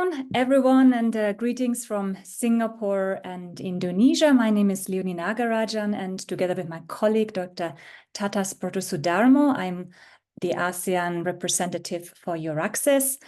afternoon, everyone, and greetings from Singapore and Indonesia. My name is Leonie Nagarajan, and together with my colleague, Dr. Tatas Protosudarmo, I'm the ASEAN representative for EURAXESS.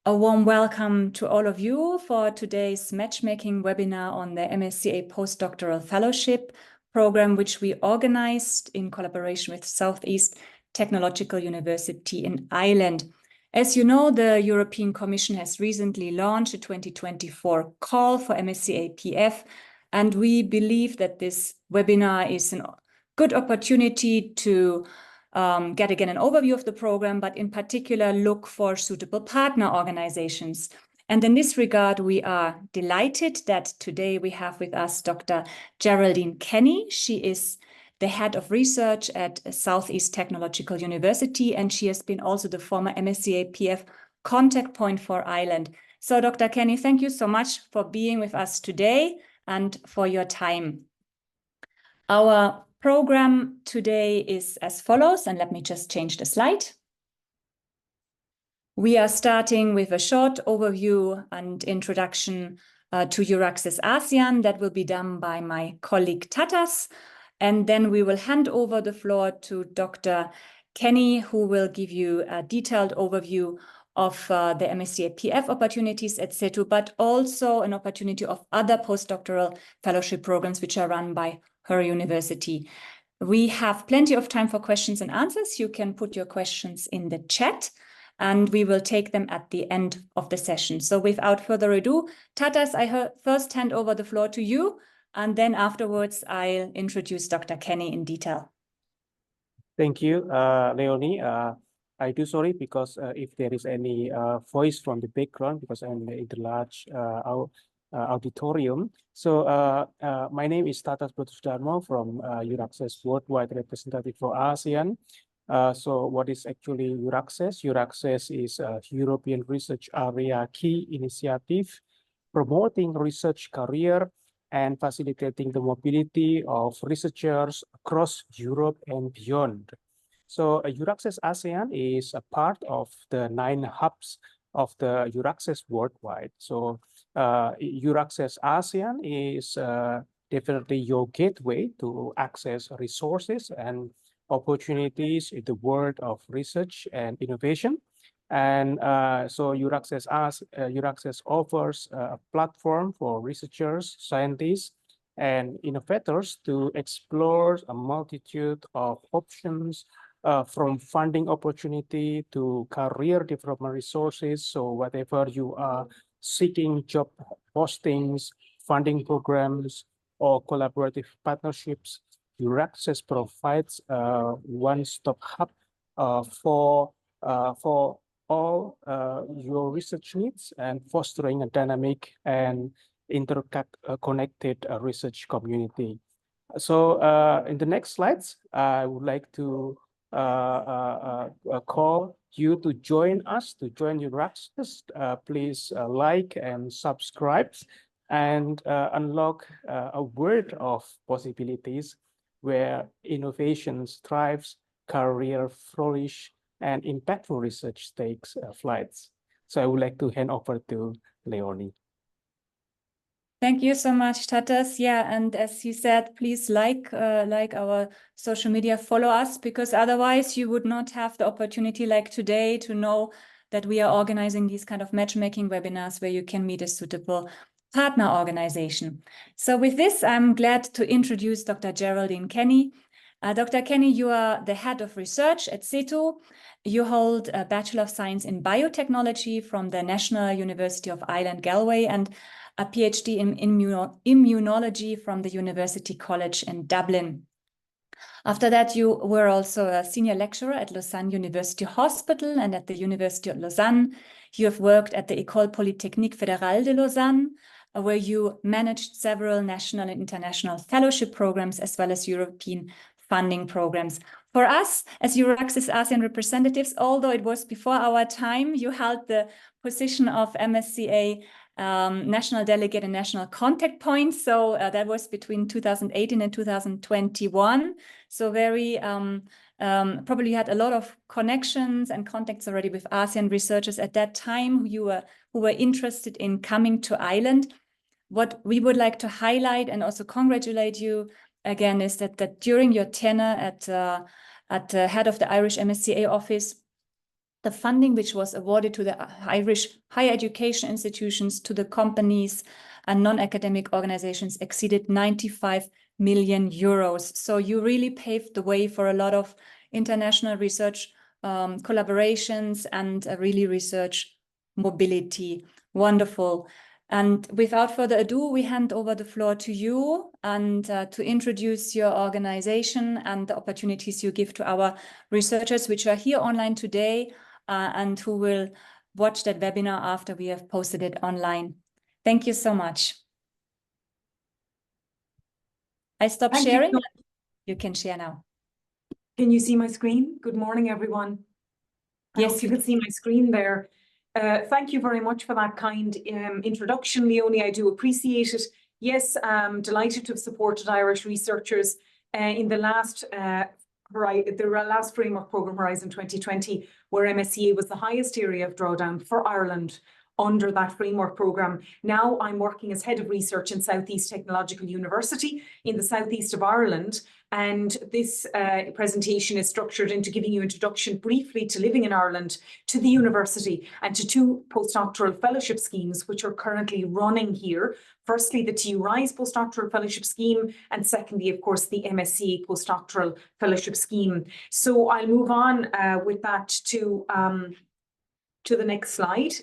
A warm welcome to all of you for today's matchmaking webinar on the MSCA Postdoctoral Fellowship program, which we organized in collaboration with Southeast Technological University in Ireland. As you know, the European Commission has recently launched a 2024 call for MSCA-PF, and we believe that this webinar is a good opportunity to get again an overview of the program, but in particular look for suitable partner organizations. And in this regard, we are delighted that today we have with us Dr. Geraldine Canny. She is the head of research at Southeast Technological University, and she has been also the former MSCA-PF contact point for Ireland. So Dr. Canny, thank you so much for being with us today and for your time. Our program today is as follows, and let me just change the slide. We are starting with a short overview and introduction to EURAXESS ASEAN. That will be done by my colleague Tatas. And then we will hand over the floor to Dr. Canny, who will give you a detailed overview of the MSCA-PF opportunities at SETU, but also an opportunity of other postdoctoral fellowship programs which are run by her university. We have plenty of time for questions and answers. You can put your questions in the chat, and we will take them at the end of the session. So without further ado, Tatas, I first hand over the floor to you, and then afterwards, I'll introduce Dr. Canny in detail. Thank you, Leonie. I do sorry because if there is any voice from the background, because I'm in the large auditorium. So my name is Tatas Protosudarmo from EURAXESS Worldwide Representative for ASEAN. So what is actually EURAXESS? EURAXESS is a European Research Area Key Initiative promoting research career and facilitating the mobility of researchers across Europe and beyond. So EURAXESS ASEAN is a part of the 9 hubs of the EURAXESS Worldwide. So EURAXESS ASEAN is definitely your gateway to access resources and opportunities in the world of research and innovation. And so EURAXESS offers a platform for researchers, scientists, and innovators to explore a multitude of options from funding opportunity to career development resources. So whatever you are seeking, job postings, funding programs, or collaborative partnerships, EURAXESS provides a one-stop hub for all your research needs and fostering a dynamic and interconnected research community. So in the next slides, I would like to call you to join us, to join EURAXESS. Please like and subscribe and unlock a world of possibilities where innovation thrives, career flourish, and impactful research takes flights. So I would like to hand over to Leonie. Thank you so much, Tatas. Yeah, and as he said, please like our social media, follow us, because otherwise you would not have the opportunity like today to know that we are organizing these kind of matchmaking webinars where you can meet a suitable partner organization. So with this, I'm glad to introduce Dr. Geraldine Canny. Dr. Canny, you are the head of research at SETU. You hold a Bachelor of Science in Biotechnology from the National University of Ireland, Galway, and a PhD in immunology from the University College in Dublin. After that, you were also a senior lecturer at Lausanne University Hospital and at the University of Lausanne. You have worked at the École Polytechnique Fédérale de Lausanne, where you managed several national and international fellowship programs, as well as European funding programs. For us, as EURAXESS ASEAN representatives, although it was before our time, you held the position of MSCA national delegate and national contact point. So that was between 2018 and 2021. So very probably had a lot of connections and contacts already with ASEAN researchers at that time who were interested in coming to Ireland. What we would like to highlight and also congratulate you again is that during your tenure at the head of the Irish MSCA office, the funding which was awarded to the Irish higher education institutions, to the companies and non-academic organizations exceeded 95 million euros. So you really paved the way for a lot of international research collaborations and really research mobility. Wonderful. And without further ado, we hand over the floor to you and to introduce your organization and the opportunities you give to our researchers, which are here online today and who will watch that webinar after we have posted it online. Thank you so much. I stop sharing. You can share now. Can you see my screen? Good morning, everyone. Yes, you can see my screen there. Thank you very much for that kind introduction, Leonie. I do appreciate it. Yes, I'm delighted to have supported Irish researchers in the last framework programme Horizon 2020, where MSCA was the highest area of drawdown for Ireland under that framework programme. Now I'm working as Head of Research in Southeast Technological University in the southeast of Ireland. And this presentation is structured into giving you introduction briefly to living in Ireland, to the university, and to two postdoctoral fellowship schemes which are currently running here. Firstly, the EURAXESS postdoctoral fellowship scheme, and secondly, of course, the MSCA postdoctoral fellowship scheme. So I'll move on with that to the next slide.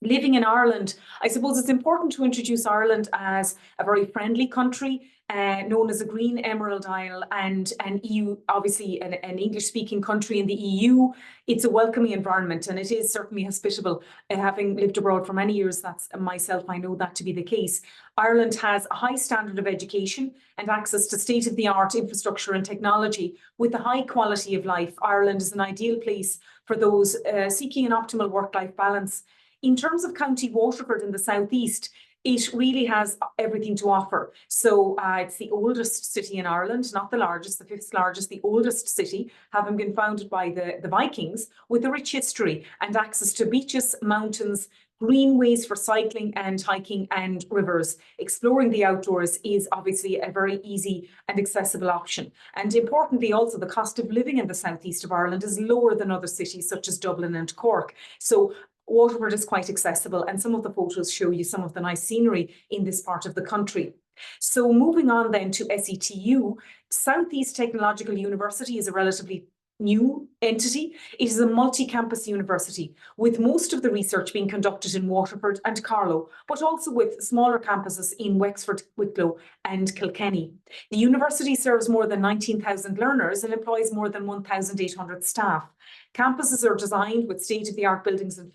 Living in Ireland, I suppose it's important to introduce Ireland as a very friendly country, known as a Green Emerald Isle, and an EU, obviously an English-speaking country in the EU. It's a welcoming environment, and it is certainly hospitable. Having lived abroad for many years, that's myself, I know that to be the case. Ireland has a high standard of education and access to state-of-the-art infrastructure and technology. With a high quality of life, Ireland is an ideal place for those seeking an optimal work-life balance. In terms of County Waterford in the southeast, it really has everything to offer. So it's the oldest city in Ireland, not the largest, the fifth largest, the oldest city, having been founded by the Vikings, with a rich history and access to beaches, mountains, greenways for cycling and hiking, and rivers. Exploring the outdoors is obviously a very easy and accessible option. And importantly, also, the cost of living in the southeast of Ireland is lower than other cities such as Dublin and Cork. So Waterford is quite accessible, and some of the photos show you some of the nice scenery in this part of the country. So moving on then to SETU, Southeast Technological University is a relatively new entity. It is a multi-campus university, with most of the research being conducted in Waterford and Carlow, but also with smaller campuses in Wexford, Wicklow and Kilkenny. The university serves more than 19,000 learners and employs more than 1,800 staff. Campuses are designed with state-of-the-art buildings and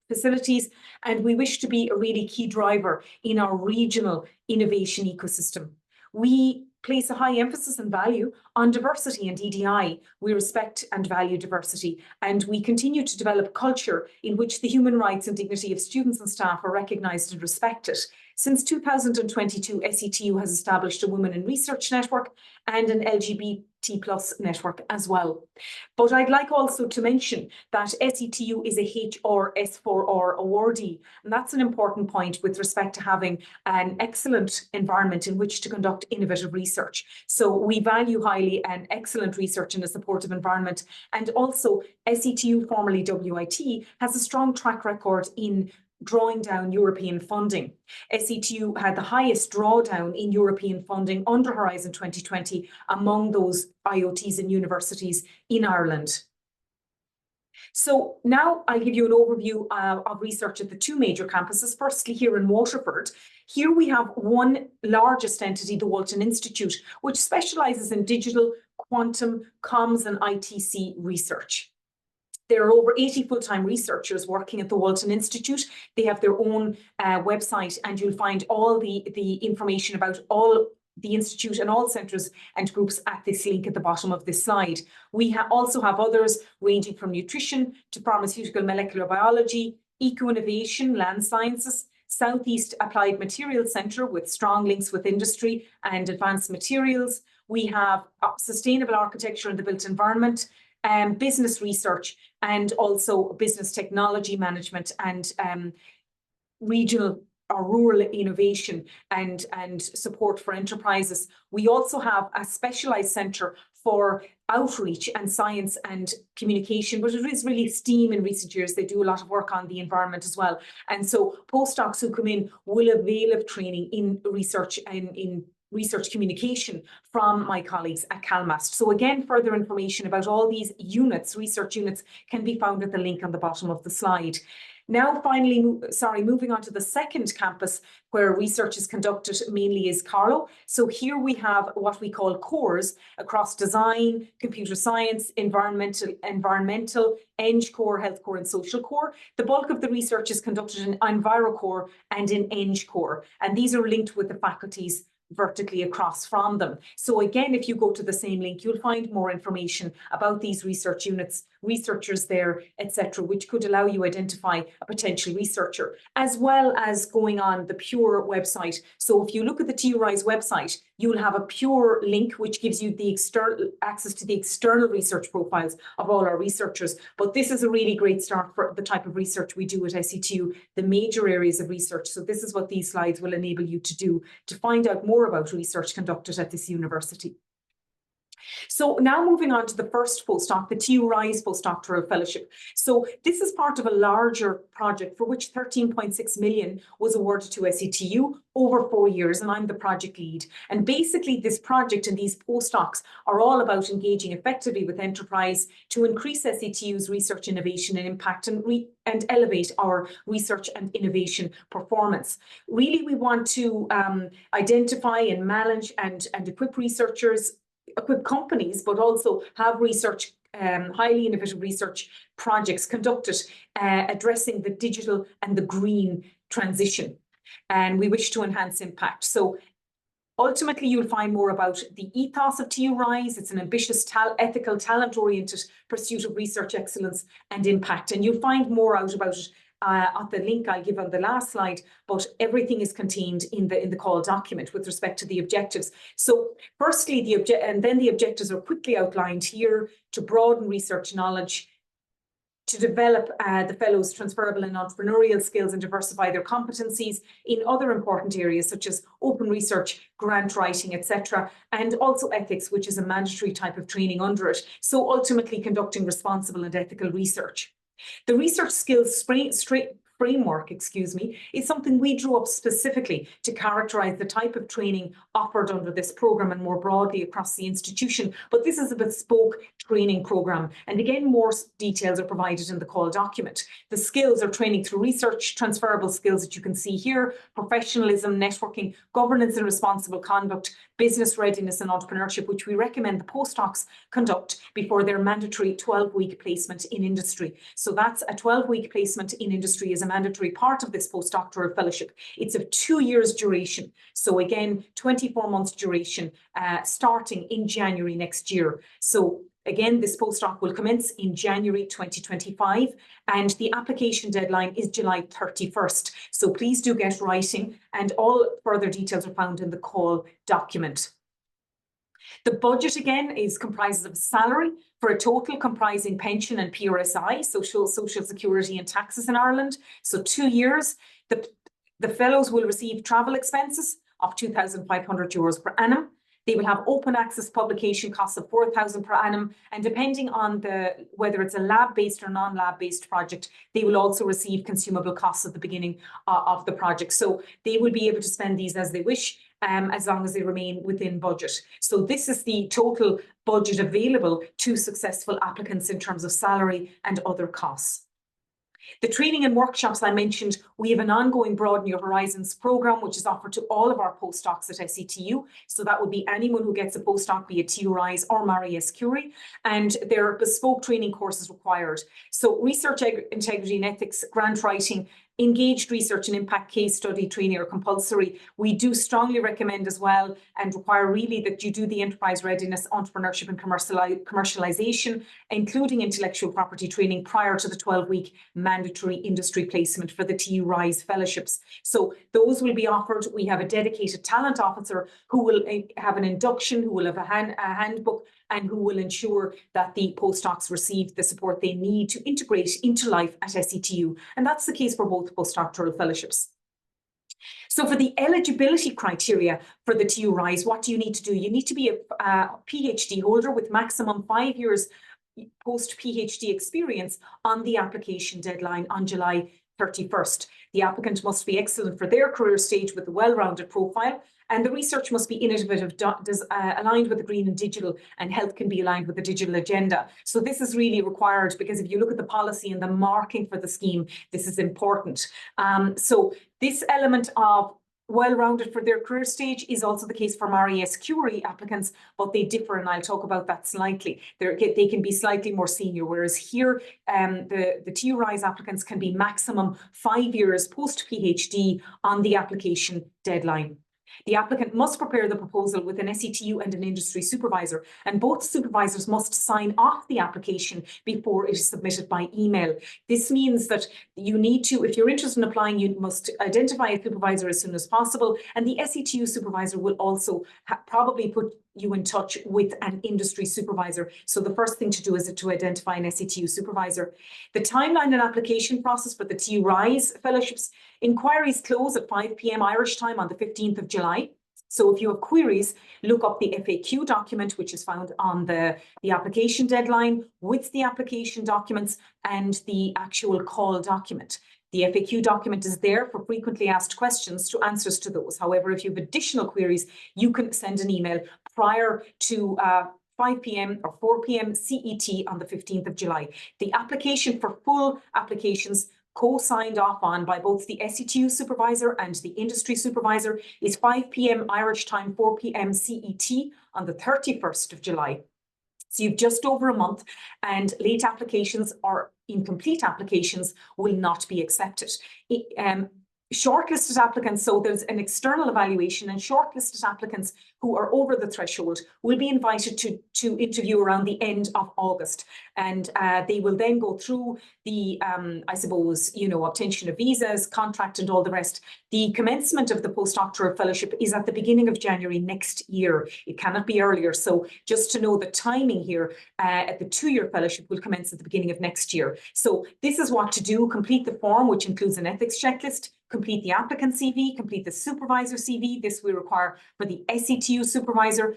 facilities, and we wish to be a really key driver in our regional innovation ecosystem. We place a high emphasis and value on diversity and EDI. We respect and value diversity, and we continue to develop culture in which the human rights and dignity of students and staff are recognised and respected. Since 2022, SETU has established a Women in Research network and an LGBT+ network as well. But I'd like also to mention that SETU is a HRS4R awardee, and that's an important point with respect to having an excellent environment in which to conduct innovative research. So we value highly an excellent research in a supportive environment, and also SETU, formerly WIT, has a strong track record in drawing down European funding. SETU had the highest drawdown in European funding under Horizon 2020 among those IoTs and universities in Ireland. So now I'll give you an overview of research at the two major campuses. Firstly, here in Waterford. Here we have one largest entity, the Walton Institute, which specialises in digital, quantum, comms and ITC research. There are over 80 full-time researchers working at the Walton Institute. They have their own website, and you'll find all the information about all the Institute and all centres and groups at this link at the bottom of this slide. We also have others ranging from nutrition to pharmaceutical molecular biology, Eco-Innovation, Land Sciences, Southeast Applied Materials Centre with strong links with industry and advanced materials. We have Sustainable Architecture and the Built Environment, Business Research, and also Business Technology Management and regional or rural innovation and support for enterprises. We also have a specialised centre for outreach and science and communication, but it is really STEAM in recent years. They do a lot of work on the environment as well. And so postdocs who come in will avail of training in research and in research communication from my colleagues at CalMast. So again, further information about all these units, research units, can be found at the link on the bottom of the slide. Now, finally, moving on to the second campus where research is conducted mainly is Carlow. So here we have what we call cores across design, computer science, environmental, Eng core, health core, and social core. The bulk of the research is conducted in EnviroCore and in Eng core, and these are linked with the faculties vertically across from them. So again, if you go to the same link, you'll find more information about these research units, researchers there, etc., which could allow you identify a potential researcher, as well as going on the Pure website. So if you look at the TURISE website, you'll have a Pure link, which gives you the external access to the external research profiles of all our researchers. But this is a really great start for the type of research we do at SETU, the major areas of research. So this is what these slides will enable you to do, to find out more about research conducted at this university. So now moving on to the first postdoc, the TURISE postdoctoral fellowship. So this is part of a larger project for which 13.6 million was awarded to SETU over 4 years, and I'm the project lead. And basically this project and these postdocs are all about engaging effectively with enterprise to increase SETU's research innovation and impact and elevate our research and innovation performance. Really, we want to identify and manage and equip researchers, equip companies, but also have research, highly innovative research projects conducted addressing the digital and the green transition. And we wish to enhance impact. So ultimately, you'll find more about the ethos of TURISE. It's an ambitious, ethical, talent-oriented pursuit of research excellence and impact. And you'll find more out about it at the link I'll give on the last slide, but everything is contained in the call document with respect to the objectives. So firstly, the objectives are quickly outlined here: to broaden research knowledge, to develop the fellows' transferable and entrepreneurial skills and diversify their competencies in other important areas such as open research, grant writing, etc., and also ethics, which is a mandatory type of training under it. So ultimately conducting responsible and ethical research. The research skills framework, is something we drew up specifically to characterize the type of training offered under this program and more broadly across the institution. But this is a bespoke training program. And again, more details are provided in the call document. The skills are training through research, transferable skills that you can see here: professionalism, networking, governance and responsible conduct, business readiness and entrepreneurship, which we recommend the postdocs conduct before their mandatory 12-week placement in industry. So that's a 12-week placement in industry is a mandatory part of this postdoctoral fellowship. It's of 2 years duration. So again, 24 months duration, starting in January next year. So again, this postdoc will commence in January 2025, and the application deadline is July 31st. So please do get writing, and all further details are found in the call document. The budget, again, comprises of salary for a total comprising pension and PRSI, social security and taxes in Ireland. So 2 years. The fellows will receive travel expenses of €2,500 per annum. They will have open access publication costs of €4,000 per annum, and depending on whether it's a lab-based or non-lab-based project, they will also receive consumable costs at the beginning of the project. So they will be able to spend these as they wish, as long as they remain within budget. So this is the total budget available to successful applicants in terms of salary and other costs. The training and workshops I mentioned, we have an ongoing Broaden Your Horizons programme, which is offered to all of our postdocs at SETU. So that would be anyone who gets a postdoc, be it TURISE or Marie S. Curie, and there are bespoke training courses required. So research integrity and ethics, grant writing, engaged research and impact case study training are compulsory. We do strongly recommend as well and require really that you do the enterprise readiness, entrepreneurship and commercialization, including intellectual property training prior to the 12-week mandate mandatory industry placement for the TU Rise fellowships. So those will be offered. We have a dedicated talent officer who will have an induction, who will have a handbook, and who will ensure that the postdocs receive the support they need to integrate into life at SETU. And that's the case for both postdoctoral fellowships. So for the eligibility criteria for the TU Rise, what do you need to do? You need to be a PhD holder with maximum 5 years post-PhD experience on the application deadline on July 31st. The applicant must be excellent for their career stage with a well-rounded profile, and the research must be innovative, aligned with the green and digital, and health can be aligned with the digital agenda. So this is really required, because if you look at the policy and the marking for the scheme, this is important. So this element of well-rounded for their career stage is also the case for MARIS Curie applicants, but they differ, and I'll talk about that slightly. They can be slightly more senior, whereas here the TU Rise applicants can be maximum 5 years post-PhD on the application deadline. The applicant must prepare the proposal with an SETU and an industry supervisor, and both supervisors must sign off the application before it is submitted by email. This means that you need to, if you're interested in applying, you must identify a supervisor as soon as possible, and the SETU supervisor will also probably put you in touch with an industry supervisor. So the first thing to do is to identify an SETU supervisor. The timeline and application process for the TU Rise fellowships: inquiries close at 5 p.m. Irish time on the 15th of July. So if you have queries, look up the FAQ document, which is found on the application deadline, with the application documents and the actual call document. The FAQ document is there for frequently asked questions to answers to those. However, if you have additional queries, you can send an email prior to 5 p.m. or 4 p.m. CET on the 15th of July. The application for full applications co-signed off on by both the SETU supervisor and the industry supervisor is 5 p.m. Irish time, 4 p.m. CET on the 31st of July. So you've just over a month, and late applications or incomplete applications will not be accepted. Shortlisted applicants, so there's an external evaluation, and shortlisted applicants who are over the threshold will be invited to interview around the end of August, and they will then go through the I suppose, you know, obtention of visas, contract, and all the rest. The commencement of the postdoctoral fellowship is at the beginning of January next year. It cannot be earlier. So just to know the timing here, at the 2-year fellowship will commence at the beginning of next year. So this is what to do: complete the form, which includes an ethics checklist, complete the applicant CV, complete the supervisor CV. This we require for the SETU supervisor.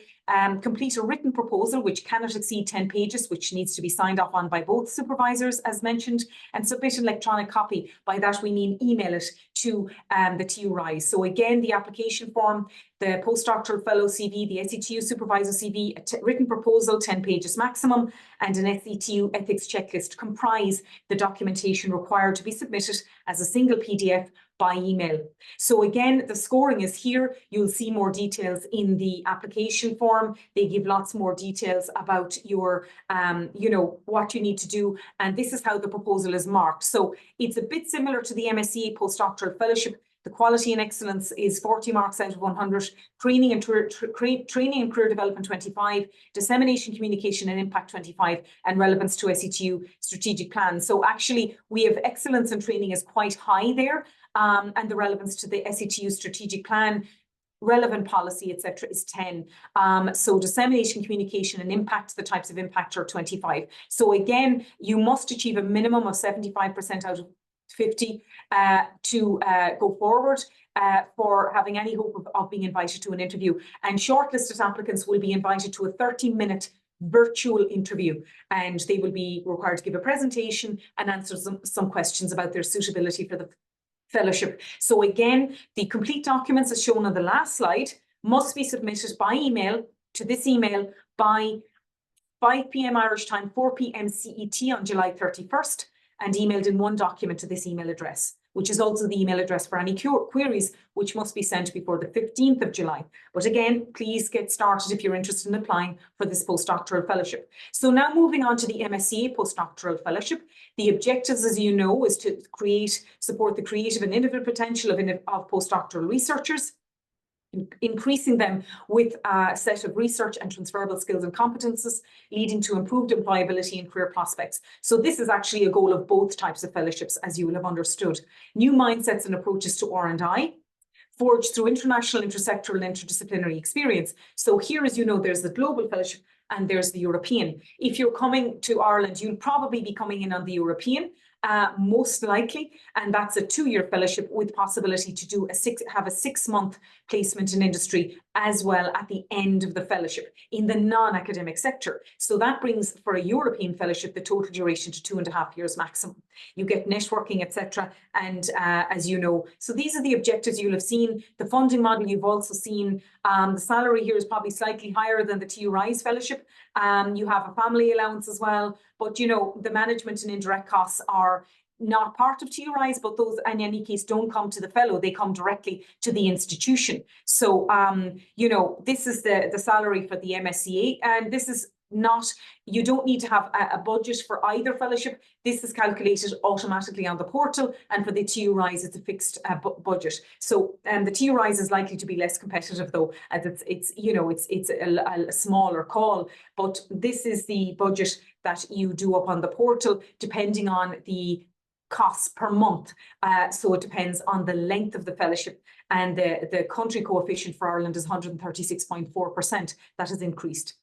Complete a written proposal which cannot exceed 10 pages, which needs to be signed off on by both supervisors, as mentioned, and submit an electronic copy. By that we mean email it to the TU Rise. So again, the application form, the postdoctoral fellow CV, the SETU supervisor CV, a written proposal, 10 pages maximum, and an SETU ethics checklist comprise the documentation required to be submitted as a single PDF by email. So again, the scoring is here. You'll see more details in the application form. They give lots more details about your, you know, what you need to do. And this is how the proposal is marked. So it's a bit similar to the MSCA postdoctoral fellowship. The quality and excellence is 40 marks out of 100, training and career development 25, dissemination, communication and impact 25, and relevance to SETU strategic plans. So actually we have excellence in training is quite high there, and the relevance to the SETU strategic plan, relevant policy, etc., is 10. So dissemination, communication and impact, the types of impact, are 25. So again, you must achieve a minimum of 75% out of 50 to go forward for having any hope of being invited to an interview. And shortlisted applicants will be invited to a 30-minute virtual interview, and they will be required to give a presentation and answer some questions about their suitability for the fellowship. So again, the complete documents, as shown on the last slide, must be submitted by email to this email by 5 p.m. Irish time, 4 p.m. CET on July 31st, and emailed in one document to this email address, which is also the email address for any queries, which must be sent before the 15th of July. But again, please get started if you're interested in applying for this postdoctoral fellowship. So now moving on to the MSCA postdoctoral fellowship. The objectives, as you know, is to support the creative and innovative potential of postdoctoral researchers, increasing them with a set of research and transferable skills and competences, leading to improved employability and career prospects. So this is actually a goal of both types of fellowships, as you will have understood. New mindsets and approaches to R&I, forged through international, intersectoral, and interdisciplinary experience. So here, as you know, there's the global fellowship and there's the European. If you're coming to Ireland, you'll probably be coming in on the European, most likely, and that's a 2-year fellowship with possibility to have a 6-month placement in industry as well at the end of the fellowship in the non-academic sector. So that brings, for a European fellowship, the total duration to 2.5 years maximum. You get networking, etc. And as you know, so these are the objectives you'll have seen. The funding model you've also seen. The salary here is probably slightly higher than the TURISE fellowship. You have a family allowance as well, but you know, the management and indirect costs are not part of TURISE, but those in any case don't come to the fellow, they come directly to the institution. So you know, this is the salary for the MSCA, and this is not, you don't need to have a budget for either fellowship. This is calculated automatically on the portal, and for the TURISE it's a fixed budget. So the TURISE is likely to be less competitive though, as it's you know, it's a smaller call, but this is the budget that you do up on the portal depending on the costs per month. So it depends on the length of the fellowship, and the country coefficient for Ireland is 136.4%. That has increased.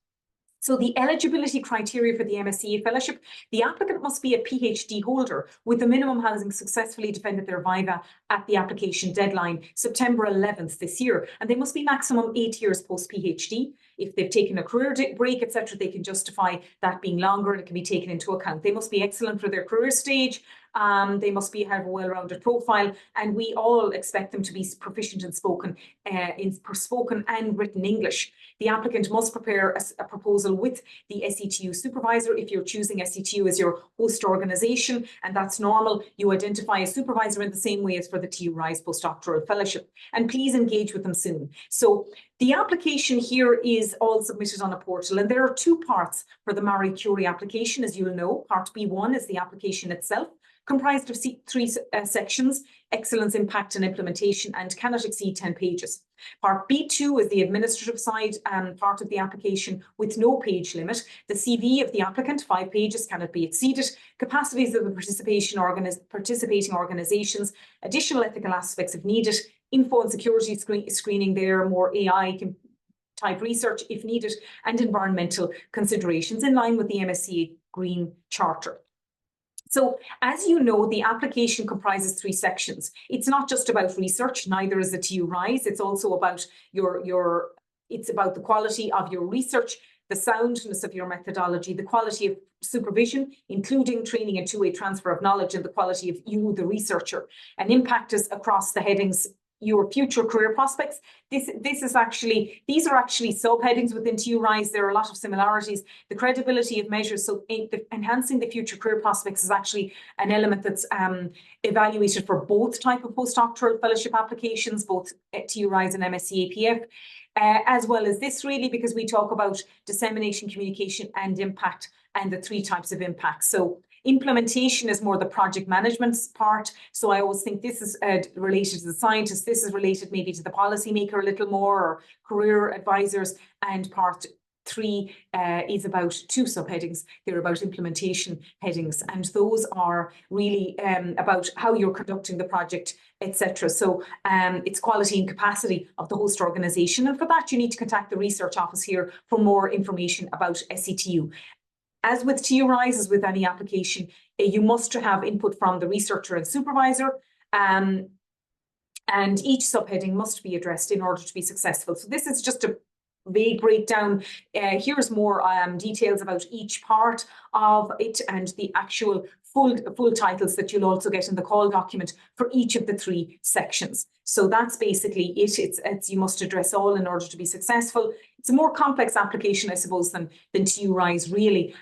So the eligibility criteria for the MSCA fellowship, the applicant must be a PhD holder with the minimum having successfully defended their viva at the application deadline, September 11th this year. And they must be maximum 8 years post-PhD. If they've taken a career break, etc., they can justify that being longer and it can be taken into account. They must be excellent for their career stage. They must have a well-rounded profile, and we all expect them to be proficient in spoken and written English. The applicant must prepare a proposal with the SETU supervisor. If you're choosing SETU as your host organisation, and that's normal, you identify a supervisor in the same way as for the TURISE postdoctoral fellowship, and please engage with them soon. So the application here is all submitted on a portal, and there are 2 parts for the Marie Curie application, as you'll know. Part B1 is the application itself, comprised of 3 sections: excellence, impact and implementation, and cannot exceed 10 pages. Part B2 is the administrative side part of the application with no page limit. The CV of the applicant, 5 pages, cannot be exceeded. Capacities of the participating organisations, additional ethical aspects if needed, info and security screening there, more AI type research if needed, and environmental considerations in line with the MSCA Green Charter. So, as you know, the application comprises 3 sections. It's not just about research, neither is the TURISE. It's also about it's about the quality of your research, the soundness of your methodology, the quality of supervision, including training and 2-way transfer of knowledge, and the quality of you, the researcher. And impact is across the headings: your future career prospects. These are actually subheadings within TURISE. There are a lot of similarities. The credibility of measures, so enhancing the future career prospects is actually an element that's evaluated for both type of postdoctoral fellowship applications, both TURISE and MSCA-PF, as well as this really, because we talk about dissemination, communication and impact, and the 3 types of impact. So implementation is more the project management part. So I always think this is related to the scientists. This is related maybe to the policymaker a little more, or career advisors. And part 3 is about 2 subheadings. They're about implementation headings, and those are really about how you're conducting the project, etc. So it's quality and capacity of the host organisation. And for that, you need to contact the research office here for more information about SETU. As with TURISE, as with any application, you must have input from the researcher and supervisor, and each subheading must be addressed in order to be successful. So this is just a vague breakdown. Here's more details about each part of it, and the actual full titles that you'll also get in the call document for each of the 3 sections. So that's basically it. It's you must address all in order to be successful. It's a more complex application, I suppose, than TURISE, really,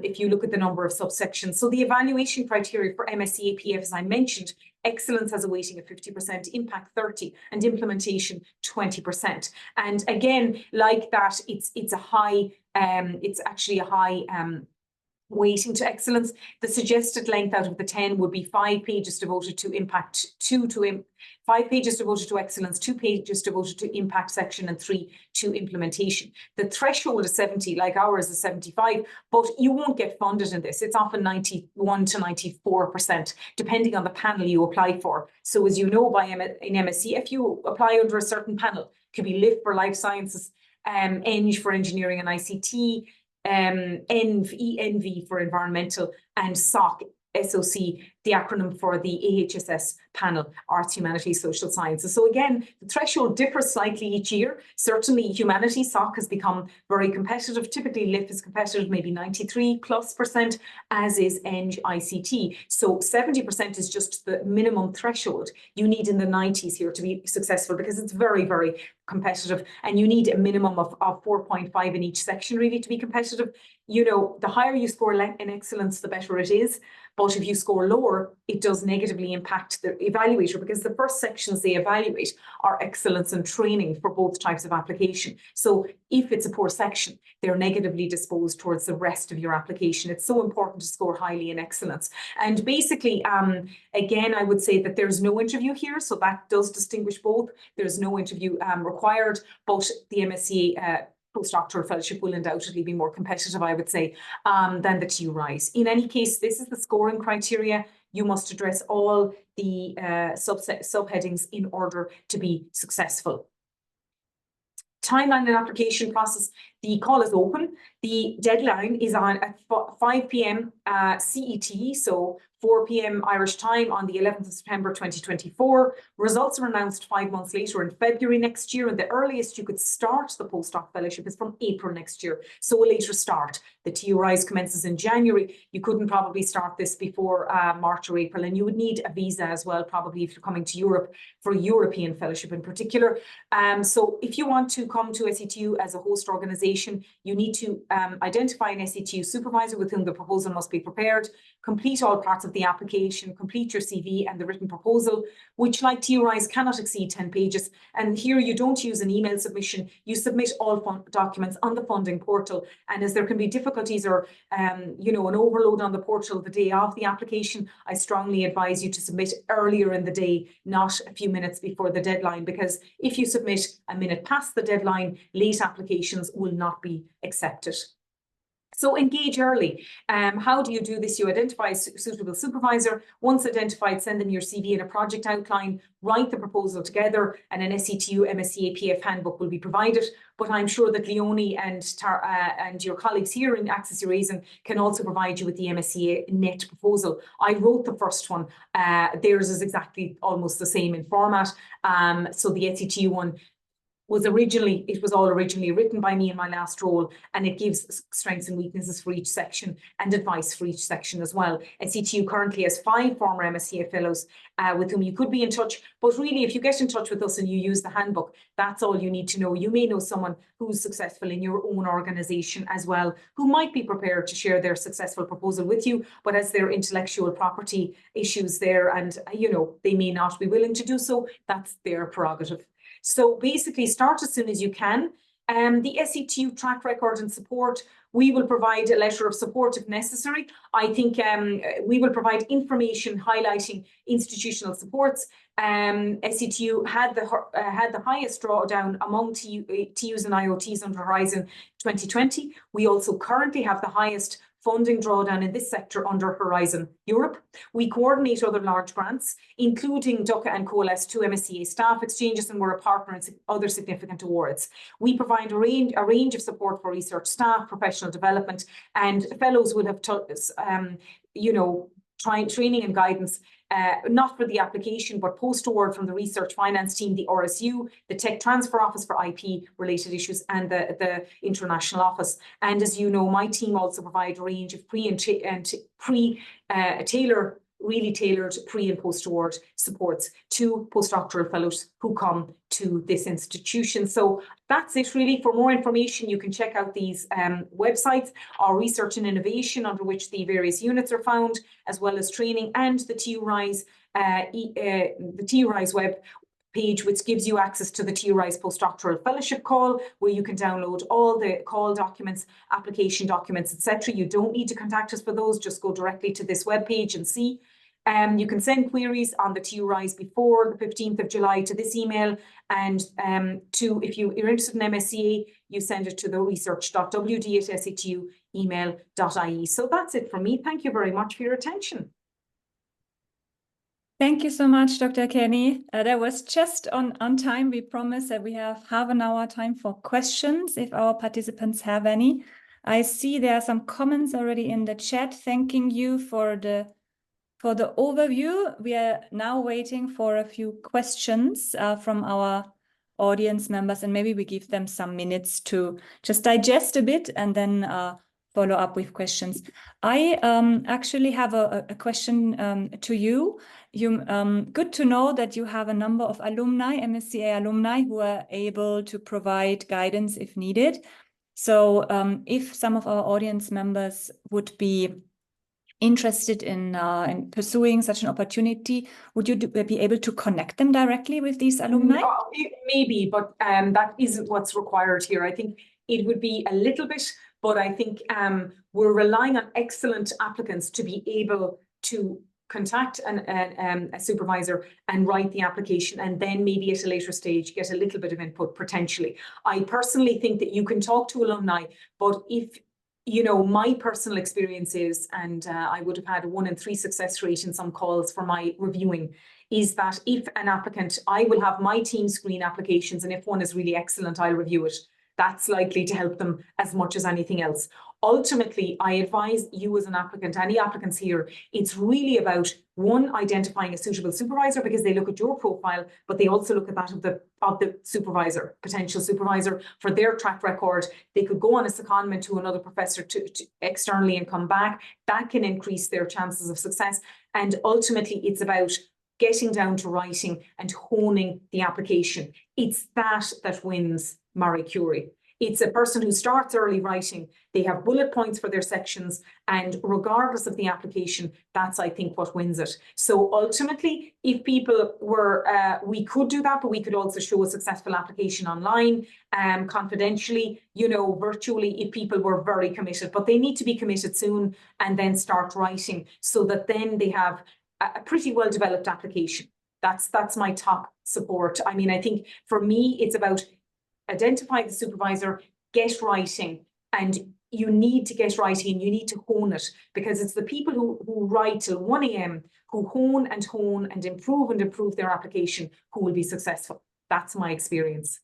if you look at the number of subsections. So the evaluation criteria for MSCA-PF, as I mentioned, excellence has a weighting of 50%, impact 30%, and implementation 20%. And again, like that, it's actually a high weighting to excellence. The suggested length out of the 10 would be 5 pages devoted to impact, 5 pages devoted to excellence, 2 pages devoted to impact section, and 3 to implementation. The threshold is 70, like ours is 75, but you won't get funded in this. It's often 91 to 94%, depending on the panel you apply for. So as you know, in MSc, if you apply under a certain panel, it could be LIF for life sciences, ENG for engineering and ICT, ENV for environmental, and SOC, the acronym for the AHSS panel, Arts, Humanities, Social Sciences. So again, the threshold differs slightly each year. Certainly humanities, SOC has become very competitive. Typically LIF is competitive, maybe 93+%, as is ENG ICT. So 70% is just the minimum threshold. You need in the 90s here to be successful, because it's very, very competitive, and you need a minimum of 4.5 in each section really to be competitive. You know, the higher you score in excellence, the better it is. But if you score lower, it does negatively impact the evaluator, because the first sections they evaluate are excellence and training for both types of application. So if it's a poor section, they're negatively disposed towards the rest of your application. It's so important to score highly in excellence. And basically, again, I would say that there's no interview here, so that does distinguish both. There's no interview required, but the MSCA postdoctoral fellowship will undoubtedly be more competitive, I would say, than the EURAXESS. In any case, this is the scoring criteria. You must address all the subheadings in order to be successful. Timeline and application process. The call is open. The deadline is on at 5 p.m. CET, so 4 p.m. Irish time on the 11th of September 2024. Results are announced 5 months later in February next year, and the earliest you could start the postdoc fellowship is from April next year, so a later start. The TURIs commences in January. You couldn't probably start this before March or April, and you would need a visa as well, probably if you're coming to Europe for a European fellowship in particular. So if you want to come to SETU as a host organisation, you need to identify an SETU supervisor with whom the proposal must be prepared, complete all parts of the application, complete your CV and the written proposal, which, like TURIs, cannot exceed 10 pages. And here you don't use an email submission, you submit all documents on the funding portal. And as there can be difficulties or you know, an overload on the portal the day of the application, I strongly advise you to submit earlier in the day, not a few minutes before the deadline, because if you submit a minute past the deadline, late applications will not be accepted. So engage early. How do you do this? You identify a suitable supervisor. Once identified, send them your CV and a project outline, write the proposal together, and an SETU MSCA-PF handbook will be provided. But I'm sure that Leonie and your colleagues here in Access EURASEAN can also provide you with the MSCA net proposal. I wrote the first one. Theirs is exactly almost the same in format. So the SETU one was all originally written by me in my last role, and it gives strengths and weaknesses for each section and advice for each section as well. SETU currently has 5 former MSCA fellows with whom you could be in touch, but really if you get in touch with us and you use the handbook, that's all you need to know. You may know someone who's successful in your own organisation as well, who might be prepared to share their successful proposal with you, but as their intellectual property issues there, and you know, they may not be willing to do so, that's their prerogative. So basically start as soon as you can. The SETU track record and support, we will provide a letter of support if necessary. I think we will provide information highlighting institutional supports. SETU had the highest drawdown among TUs and IoTs under Horizon 2020. We also currently have the highest funding drawdown in this sector under Horizon Europe. We coordinate other large grants, including DUCA and Coalesce, 2 MSCA staff exchanges, and we're a partner in other significant awards. We provide a range of support for research staff, professional development, and fellows will have you know, training and guidance, not for the application, but post-award from the research finance team, the RSU, the Tech Transfer Office for IP-related issues, and the International Office. And as you know, my team also provide a range of really tailored pre- and post-award supports to postdoctoral fellows who come to this institution. So that's it really. For more information, you can check out these websites, our research and innovation, under which the various units are found, as well as training, and the TURIs web. page, which gives you access to the EURAXESS postdoctoral fellowship call, where you can download all the call documents, application documents, etc. You don't need to contact us for those, just go directly to this webpage and see. You can send queries on the EURAXESS before the 15th of July to this email, and if you're interested in MSCA, you send it to the research.wd@setu email.ie. So that's it from me. Thank you very much for your attention. Thank you so much, Dr. Canny. That was just on time. We promise that we have half an hour time for questions if our participants have any. I see there are some comments already in the chat thanking you for the overview. We are now waiting for a few questions from our audience members, and maybe we give them some minutes to just digest a bit and then follow up with questions. I actually have a question to you. Good to know that you have a number of alumni, MSCA alumni, who are able to provide guidance if needed. So if some of our audience members would be interested in pursuing such an opportunity, would you be able to connect them directly with these alumni? Maybe, but that isn't what's required here. I think it would be a little bit, but I think we're relying on excellent applicants to be able to contact a supervisor and write the application, and then maybe at a later stage get a little bit of input potentially. I personally think that you can talk to alumni, but if my personal experience is, and I would have had a 1 in 3 success rate in some calls for my reviewing, is that if an applicant, I will have my team screen applications, and if one is really excellent, I'll review it. That's likely to help them as much as anything else. Ultimately, I advise you as an applicant, any applicants here, it's really about, one, identifying a suitable supervisor, because they look at your profile, but they also look at that of the supervisor, potential supervisor, for their track record. They could go on a secondment to another professor to externally and come back. That can increase their chances of success. And ultimately, it's about getting down to writing and honing the application. It's that wins Marie Curie. It's a person who starts early writing. They have bullet points for their sections, and regardless of the application, that's, I think, what wins it. So ultimately, if people were, we could do that, but we could also show a successful application online, confidentially, virtually, if people were very committed. But they need to be committed soon and then start writing, so that then they have a pretty well-developed application. That's my top support. I mean, I think for me, it's about identify the supervisor, get writing, and you need to get writing and you need to hone it, because it's the people who write till 1 a.m. who hone and improve their application who will be successful. That's my experience.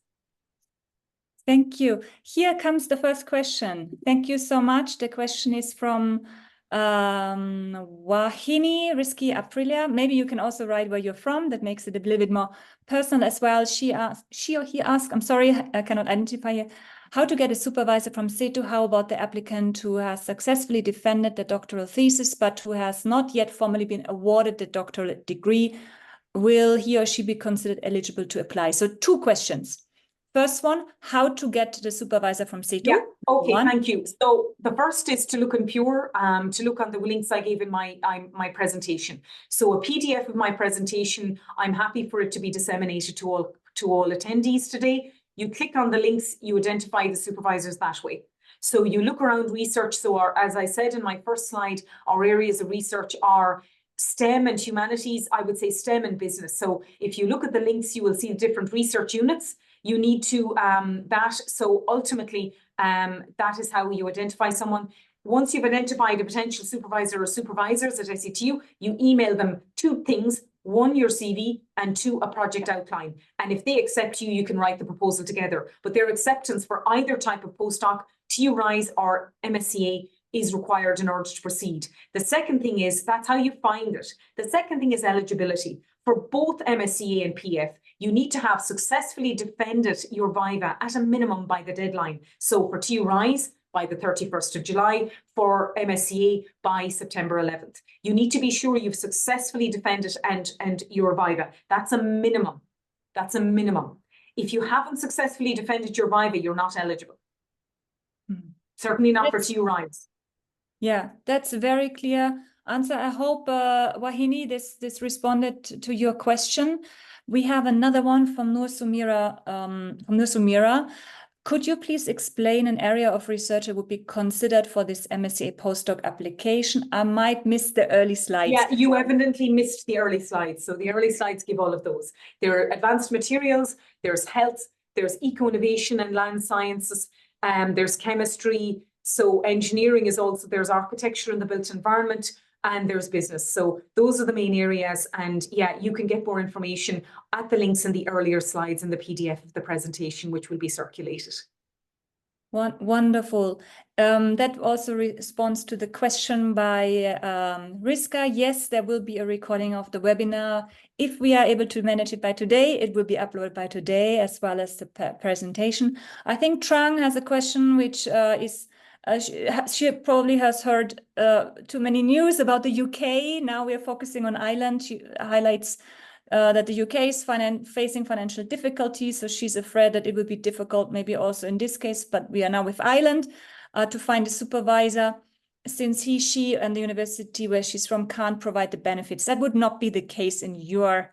Thank you. Here comes the first question. Thank you so much. The question is from Wahini Risky Aprilia. Maybe you can also write where you're from. That makes it a little bit more personal as well. She or he asked, I'm sorry, I cannot identify here, how to get a supervisor from SETU. How about the applicant who has successfully defended the doctoral thesis, but who has not yet formally been awarded the doctoral degree? Will he or she be considered eligible to apply? So 2 questions. First one, how to get the supervisor from SETU? Yeah, okay, thank you. So the first is to look in Pure, to look on the links I gave in my presentation. So a PDF of my presentation, I'm happy for it to be disseminated to all attendees today. You click on the links, you identify the supervisors that way. So you look around research. So as I said in my first slide, our areas of research are STEM and humanities. I would say STEM and business. So if you look at the links, you will see different research units. You need to so ultimately that is how you identify someone. Once you've identified a potential supervisor or supervisors at SETU, you email them 2 things: 1, your CV, and 2, a project outline. And if they accept you, you can write the proposal together. But their acceptance for either type of postdoc, EURAXESS or MSCA, is required in order to proceed. The second thing is, that's how you find it. The second thing is eligibility. For both MSCA and PF, you need to have successfully defended your viva at a minimum by the deadline. So for EURAXESS, by the 31st of July, for MSCA by September 11th. You need to be sure you've successfully defended and your viva. That's a minimum. That's a minimum. If you haven't successfully defended your viva, you're not eligible. Certainly not for EURAXESS. Yeah, that's a very clear answer. I hope, Wahini, this responded to your question. We have another one from Nur Sumira. Could you please explain an area of research that would be considered for this MSCA postdoc application? I might miss the early slides. Yeah, you evidently missed the early slides. So the early slides give all of those. There are advanced materials, there's health, there's eco-innovation and land sciences, there's chemistry. So engineering is also, there's architecture in the built environment, and there's business. So those are the main areas. And yeah, you can get more information at the links in the earlier slides in the PDF of the presentation, which will be circulated. Wonderful. That also responds to the question by Riska. Yes, there will be a recording of the webinar. If we are able to manage it by today, it will be uploaded by today, as well as the presentation. I think Trang has a question, which is she probably has heard too many news about the UK. Now we are focusing on Ireland. She highlights that the UK is facing financial difficulties, so she's afraid that it will be difficult, maybe also in this case, but we are now with Ireland to find a supervisor, since she and the university where she's from can't provide the benefits. That would not be the case in your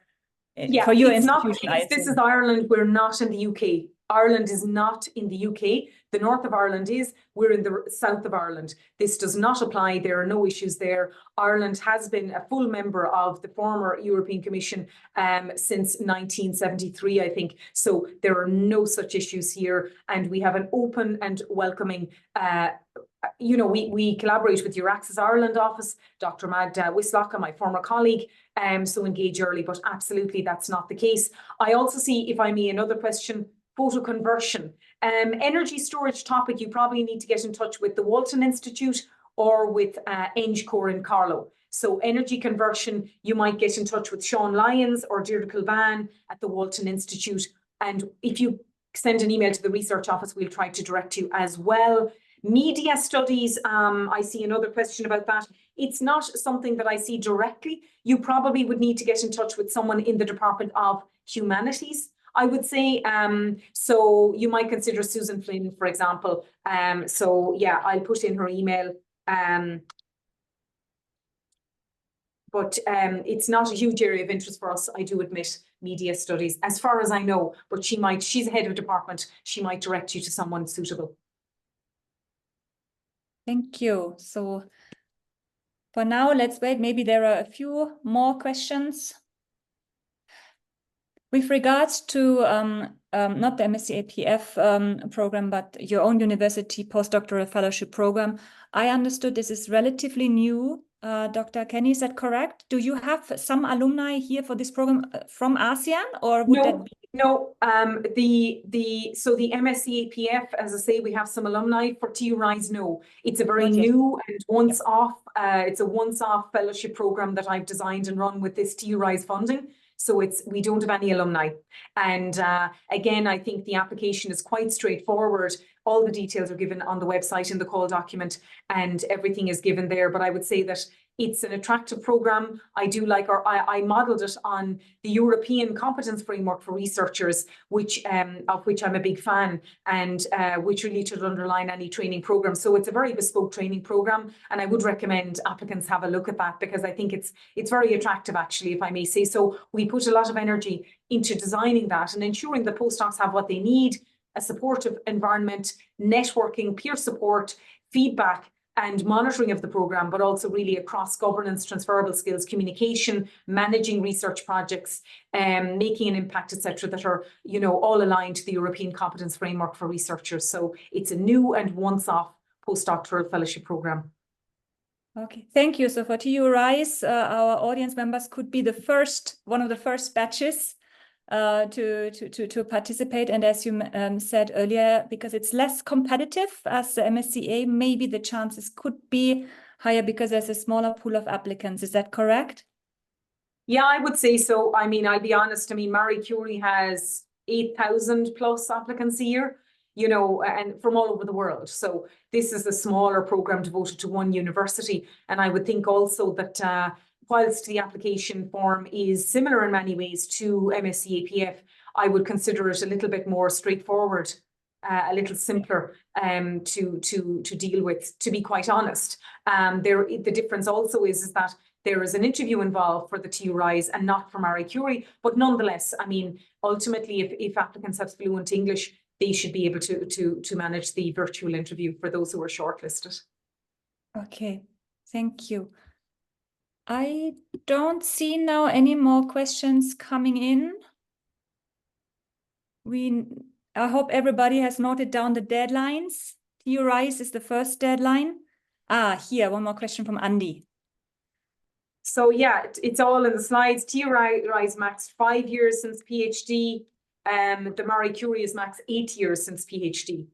for your institution. This is Ireland. We're not in the UK. Ireland is not in the UK. The north of Ireland is. We're in the south of Ireland. This does not apply. There are no issues there. Ireland has been a full member of the former European Commission since 1973, I think. So there are no such issues here. And we have an open and welcoming we collaborate with EURAXESS Ireland office, Dr. Magda Wislocka, my former colleague, so engage early, but absolutely that's not the case. I also see, if I may, another question, photo conversion. Energy storage topic, you probably need to get in touch with the Walton Institute or with ENGCore in Carlow. So energy conversion, you might get in touch with Sean Lyons or Deirdre Kilban at the Walton Institute. And if you send an email to the research office, we'll try to direct you as well. Media studies, I see another question about that. It's not something that I see directly. You probably would need to get in touch with someone in the Department of Humanities, I would say. So you might consider Susan Flynn, for example. So yeah, I'll put in her email. But it's not a huge area of interest for us, I do admit, media studies, as far as I know. But she's a head of department. She might direct you to someone suitable. Thank you. So for now, let's wait. Maybe there are a few more questions. With regards to not the MSCA-PF program, but your own university postdoctoral fellowship program, I understood this is relatively new. Dr. Canny, is that correct? Do you have some alumni here for this program from ASEAN, or would that be? No, so the MSCA-PF, as I say, we have some alumni. For TURISE, no. It's a very new and once-off, it's a once-off fellowship program that I've designed and run with this TURISE funding. So we don't have any alumni. And again, I think the application is quite straightforward. All the details are given on the website in the call document, and everything is given there. But I would say that it's an attractive program. I do like, or I modeled it on the European Competence Framework for Researchers, of which I'm a big fan, and which really should underline any training program. So it's a very bespoke training program, and I would recommend applicants have a look at that, because I think it's very attractive, actually, if I may say so. We put a lot of energy into designing that and ensuring the postdocs have what they need: a supportive environment, networking, peer support, feedback, and monitoring of the program, but also really across governance, transferable skills, communication, managing research projects, making an impact, etc., that are, all aligned to the European Competence Framework for Researchers. So it's a new and once-off postdoctoral fellowship program. Okay, thank you. So for TURISE, our audience members could be one of the first batches to participate. And as you said earlier, because it's less competitive as the MSCA, maybe the chances could be higher because there's a smaller pool of applicants. Is that correct? Yeah, I would say so. I mean, I'll be honest. I mean, Marie Curie has 8,000 plus applicants a year, and from all over the world. So this is a smaller program devoted to one university. And I would think also that whilst the application form is similar in many ways to MSCA-PF, I would consider it a little bit more straightforward, a little simpler to deal with, to be quite honest. The difference also is that there is an interview involved for the TU Rise and not for Marie Curie. But nonetheless, I mean, ultimately, if applicants have fluent English, they should be able to manage the virtual interview for those who are shortlisted. Okay, thank you. I don't see now any more questions coming in. I hope everybody has noted down the deadlines. TU Rise is the first deadline. Here, one more question from Andy. So yeah, it's all in the slides. TU Rise max 5 years since PhD. The Marie Curie is max 8 years since PhD.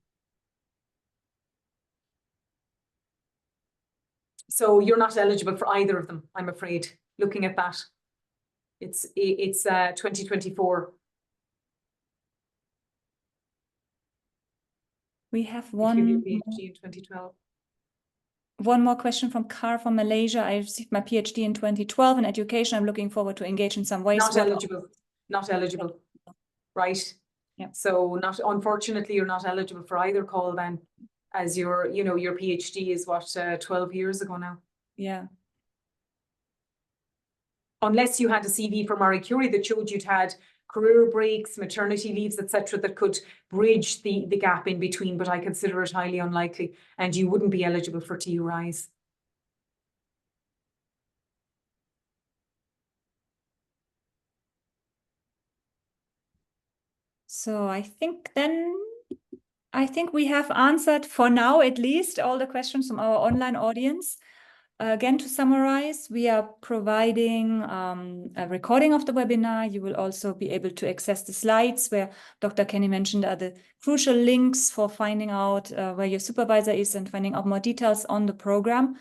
So you're not eligible for either of them, I'm afraid, looking at that. It's 2024. We have If you do PhD in 2012. One more question from Kar from Malaysia. I received my PhD in 2012 in education. I'm looking forward to engage in some ways. Not eligible. Not eligible. Right. Yeah. So unfortunately, you're not eligible for either call then, as your PhD is what, 12 years ago now. Yeah. Unless you had a CV for Marie Curie that showed you'd had career breaks, maternity leaves, etc., that could bridge the gap in between, but I consider it highly unlikely, and you wouldn't be eligible for TU Rise. So I think we have answered for now, at least, all the questions from our online audience. Again, to summarize, we are providing a recording of the webinar. You will also be able to access the slides where Dr. Canny mentioned are the crucial links for finding out where your supervisor is and finding out more details on the program.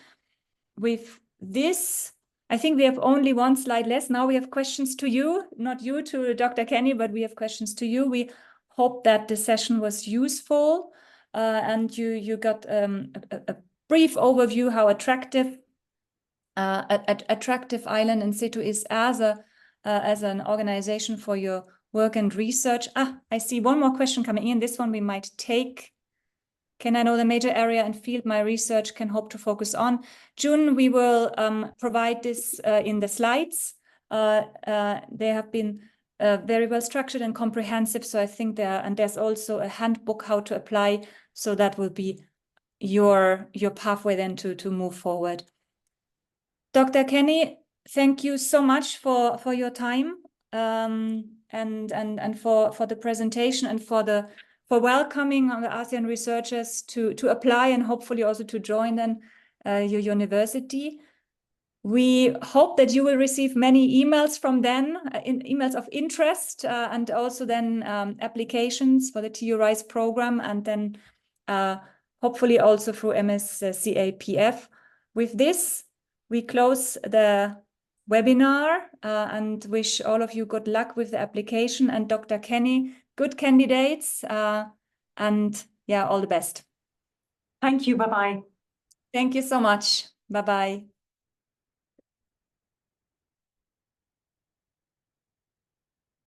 With this, I think we have only one slide less. Now we have questions to you, not you to Dr. Canny, but we have questions to you. We hope that the session was useful and you got a brief overview how attractive Island and SETU is as an organization for your work and research. I see one more question coming in. This one we might take. Can I know the major area and field my research can hope to focus on? June, we will provide this in the slides. They have been very well structured and comprehensive. So I think there's also a handbook how to apply. So that will be your pathway then to move forward. Dr. Canny, thank you so much for your time and for the presentation and for welcoming the ASEAN researchers to apply and hopefully also to join then your university. We hope that you will receive many emails from them, emails of interest and also then applications for the TU Rise program and then hopefully also through MSCA-PF. With this, we close the webinar and wish all of you good luck with the application, and Dr. Canny, good candidates, and yeah, all the best. Thank you. Bye-bye. Thank you so much. Bye-bye.